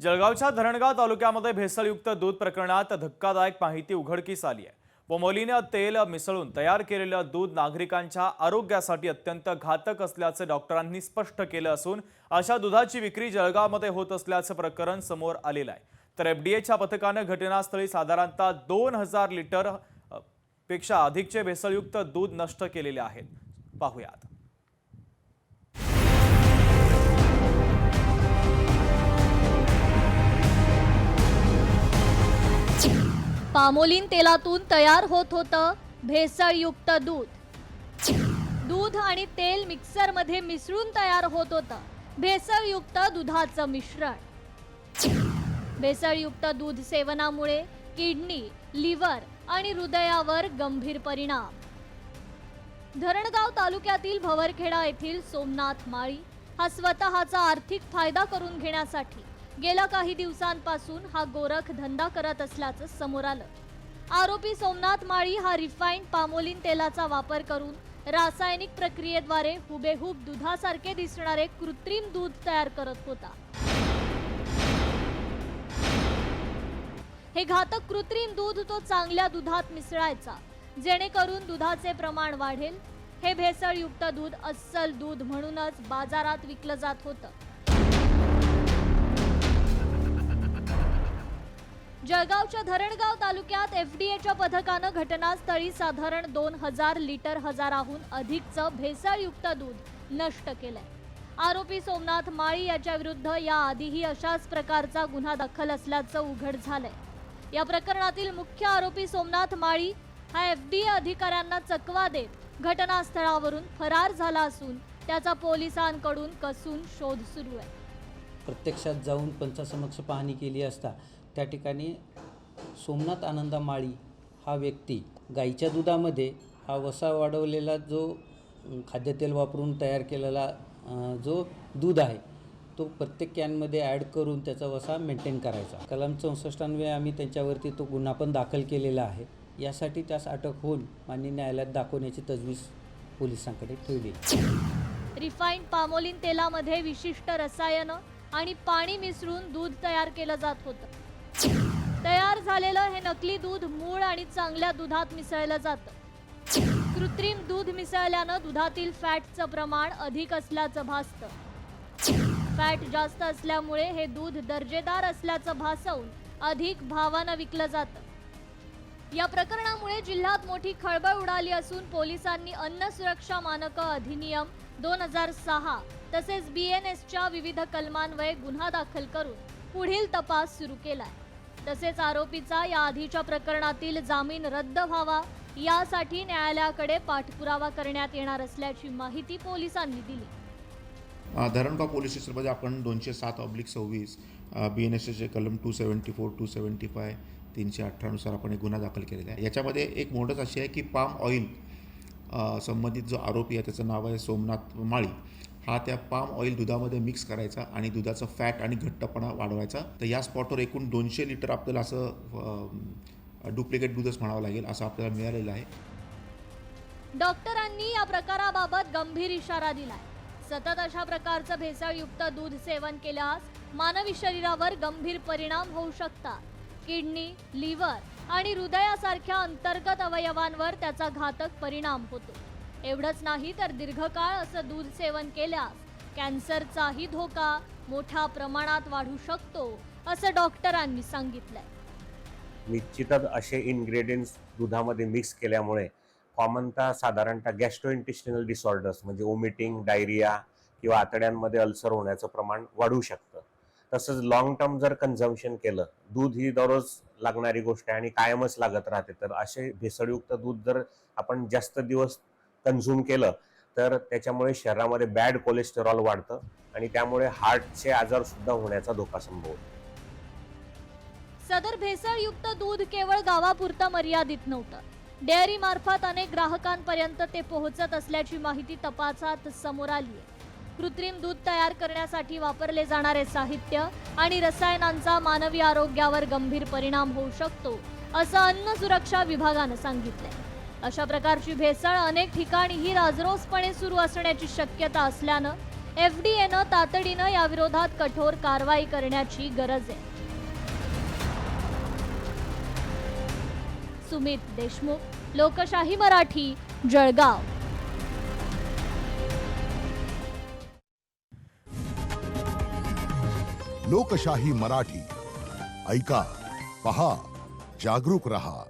जळगावच्या धरणगाव तालुक्यामध्ये भेसळयुक्त दूध प्रकरणात धक्कादायक माहिती उघडकीस आली आहे। पोमोलिन तेल मिसळून तयार केलेलं दूध नागरिकांच्या आरोग्यासाठी अत्यंत घातक असल्याचे डॉक्टरांनी स्पष्ट केलं असून अशा दुधाची विक्री जळगावमध्ये होत असल्याचं प्रकरण समोर आलेलं आहे। तर एफडीएच्या पथकाने घटनास्थळी साधारणतः 2000 लिटर पेक्षा अधिकचे भेसळयुक्त दूध नष्ट केलेले आहेत। पाहूयात। पामोलिन तेलातून तयार होत होतं भेसळयुक्त दूध। दूध आणि तेल मिक्सरमध्ये मिसळून तयार होत होतं भेसळयुक्त दुधाचं मिश्रण। भेसळयुक्त दूध सेवनामुळे किडनी, लिव्हर आणि हृदयावर गंभीर परिणाम। धरणगाव तालुक्यातील भवरखेडा येथील सोमनाथ माळी हा स्वतःचा आर्थिक फायदा करून घेण्यासाठी गेल्या काही दिवसांपासून हा गोरख धंदा करत असल्याचं समोर आलं। आरोपी सोमनाथ माळी हा रिफाइंड पामोलिन तेलाचा वापर करून रासायनिक प्रक्रियेद्वारे हुबेहूब दुधासारखे दिसणारे कृत्रिम दूध तयार करत होता। हे घातक कृत्रिम दूध तो चांगल्या दुधात मिसळायचा, जेणेकरून दुधाचे प्रमाण वाढेल। हे भेसळयुक्त दूध अस्सल दूध म्हणूनच बाजारात विकलं जात होतं। जळगावच्या धरणगाव तालुक्यात एफडीएच्या पथकानं घटनास्थळी साधारण 2000 लिटर हजाराहून अधिकचं भेसळयुक्त दूध नष्ट केलंय। आरोपी सोमनाथ माळी याच्या विरुद्ध याआधीही अशाच प्रकारचा गुन्हा दाखल असल्याचं उघड झालंय। या प्रकरणातील मुख्य आरोपी सोमनाथ माळी हा एफडीए अधिकाऱ्यांना चकवा देत घटनास्थळावरून फरार झाला असून त्याचा पोलिसांकडून कसून शोध सुरू आहे। प्रत्यक्षात जाऊन पंचासमक्ष पाहणी केली असता त्या ठिकाणी सोमनाथ आनंदा माळी हा व्यक्ती गाईच्या दुधामध्ये हा वसा वाढवलेला जो खाद्यतेल वापरून तयार केलेला जो दूध आहे तो प्रत्येक कॅनमध्ये ॲड करून त्याचा वसा मेंटेन करायचा। कलम 64 अन्वये आम्ही त्यांच्यावरती तो गुन्हा पण दाखल केलेला आहे। यासाठी त्यास अटक होऊन माननीय न्यायालयात दाखवण्याची तजवीज पोलिसांकडे ठेवली। रिफाइंड पामोलिन तेलामध्ये विशिष्ट रसायनं आणि पाणी मिसळून दूध तयार केलं जात होतं। तयार झालेलं हे नकली दूध मूळ आणि चांगल्या दुधात मिसळलं जातं। कृत्रिम दूध मिसळल्यानं दुधातील फॅटचं प्रमाण अधिक असल्याचं भासतं। फॅट जास्त असल्यामुळे हे दूध दर्जेदार असल्याचं भासवून अधिक भावानं विकलं जातं। या प्रकरणामुळे जिल्ह्यात मोठी खळबळ उडाली असून पोलिसांनी अन्न सुरक्षा मानक अधिनियम 2006 तसेच BNSच्या विविध कलमान्वये गुन्हा दाखल करून पुढील तपास सुरू केलाय। तसेच आरोपीचा या आधीच्या प्रकरणातील जामीन रद्द व्हावा यासाठी न्यायालयाकडे पाठपुरावा करण्यात येणार असल्याची माहिती पोलिसांनी दिली। धरणगाव पोलीस स्टेशनमध्ये आपण 207/26 BNSचे कलम 274, 275, 318 नुसार आपण एक गुन्हा दाखल केलेला आहे। याच्यामध्ये एक मोडच अशी आहे की पाम ऑइल संबंधित जो आरोपी आहे त्याचं नाव आहे सोमनाथ माळी, हा त्या पाम ऑइल दुधामध्ये मिक्स करायचा आणि दुधाचं फॅट आणि घट्टपणा वाढवायचा। तर या स्पॉटवर एकूण 200 लिटर आपल्याला असं डुप्लिकेट दूधच म्हणावं लागेल असं आपल्याला मिळालेलं आहे। डॉक्टरांनी या प्रकाराबाबत गंभीर इशारा दिलाय। सतत अशा प्रकारचं भेसळयुक्त दूध सेवन केल्यास मानवी शरीरावर गंभीर परिणाम होऊ शकतात। किडनी, लिव्हर आणि हृदयासारख्या अंतर्गत अवयवांवर त्याचा घातक परिणाम होतो। एवढंच नाही तर दीर्घकाळ असं दूध सेवन केल्यास कॅन्सरचाही धोका मोठ्या प्रमाणात वाढू शकतो असं डॉक्टरांनी सांगितलंय। निश्चितच असे इन्ग्रेडियंट्स दुधामध्ये मिक्स केल्यामुळे कॉमनतः साधारणतः गॅस्ट्रोइंटेस्टिनल डिसऑर्डर्स म्हणजे वॉमिटिंग, डायरिया किंवा आतड्यांमध्ये अल्सर होण्याचं प्रमाण वाढू शकतं। तसंच लॉंग टर्म जर कन्झम्पशन केलं, दूध ही दररोज लागणारी गोष्ट आहे आणि कायमच लागत राहते, तर असे भेसळयुक्त दूध जर आपण जास्त दिवस कन्झ्युम केलं तर त्याच्यामुळे शरीरामध्ये बॅड कोलेस्टेरॉल वाढतं आणि त्यामुळे हार्टचे आजार सुद्धा होण्याचा धोका संभवतो। सदर भेसळयुक्त दूध केवळ गावापुरतं मर्यादित नव्हतं। डेअरी मार्फत अनेक ग्राहकांपर्यंत ते पोहोचत असल्याची माहिती तपासात समोर आली आहे। कृत्रिम दूध तयार करण्यासाठी वापरले जाणारे साहित्य आणि रसायनांचा मानवी आरोग्यावर गंभीर परिणाम होऊ शकतो असं अन्न सुरक्षा विभागानं सांगितलंय। अशा प्रकारची भेसळ अनेक ठिकाणीही राजरोसपणे सुरू असण्याची शक्यता असल्यानं FDAनं तातडीनं याविरोधात कठोर कारवाई करण्याची गरज आहे. सुमित देशमुख, लोकशाही मराठी, जळगाव. लोकशाही मराठी ऐका, पहा, जागरूक रहा.